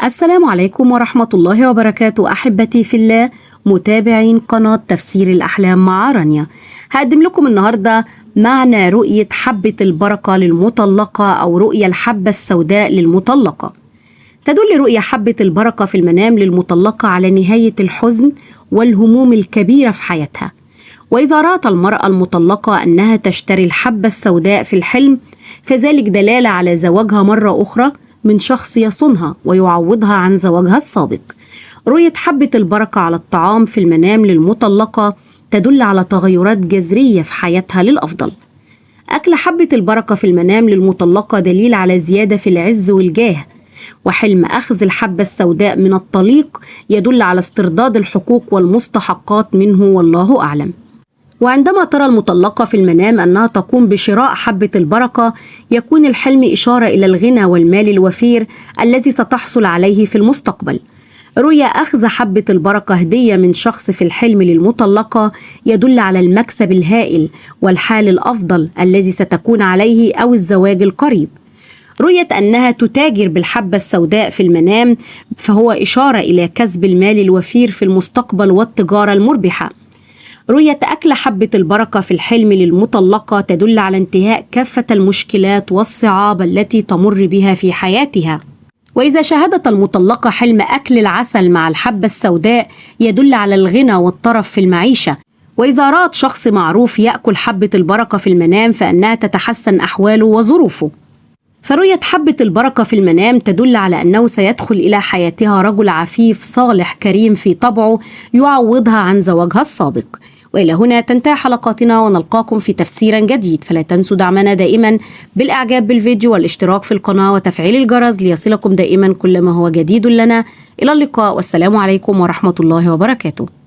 السلام عليكم ورحمة الله وبركاته أحبتي في الله متابعين قناة تفسير الأحلام مع رانيا. هقدم لكم النهاردة معنى رؤية حبة البركة للمطلقة أو رؤية الحبة السوداء للمطلقة. تدل رؤية حبة البركة في المنام للمطلقة على نهاية الحزن والهموم الكبيرة في حياتها. وإذا رأت المرأة المطلقة أنها تشتري الحبة السوداء في الحلم فذلك دلالة على زواجها مرة أخرى من شخص يصونها ويعوضها عن زواجها السابق. رؤية حبة البركة على الطعام في المنام للمطلقة تدل على تغيرات جذرية في حياتها للأفضل. أكل حبة البركة في المنام للمطلقة دليل على زيادة في العز والجاه، وحلم أخذ الحبة السوداء من الطليق يدل على استرداد الحقوق والمستحقات منه والله أعلم. وعندما ترى المطلقة في المنام أنها تقوم بشراء حبة البركة يكون الحلم إشارة إلى الغنى والمال الوفير الذي ستحصل عليه في المستقبل. رؤيا أخذ حبة البركة هدية من شخص في الحلم للمطلقة يدل على المكسب الهائل والحال الأفضل الذي ستكون عليه أو الزواج القريب. رؤية أنها تتاجر بالحبة السوداء في المنام فهو إشارة إلى كسب المال الوفير في المستقبل والتجارة المربحة. رؤية أكل حبة البركة في الحلم للمطلقة تدل على انتهاء كافة المشكلات والصعاب التي تمر بها في حياتها. وإذا شاهدت المطلقة حلم أكل العسل مع الحبة السوداء يدل على الغنى والطرف في المعيشة. وإذا رأت شخص معروف يأكل حبة البركة في المنام فإنها تتحسن أحواله وظروفه. فرؤية حبة البركة في المنام تدل على أنه سيدخل إلى حياتها رجل عفيف صالح كريم في طبعه يعوضها عن زواجها السابق. وإلى هنا تنتهي حلقاتنا ونلقاكم في تفسير جديد، فلا تنسوا دعمنا دائما بالإعجاب بالفيديو والاشتراك في القناة وتفعيل الجرس ليصلكم دائما كل ما هو جديد لنا. إلى اللقاء والسلام عليكم ورحمة الله وبركاته.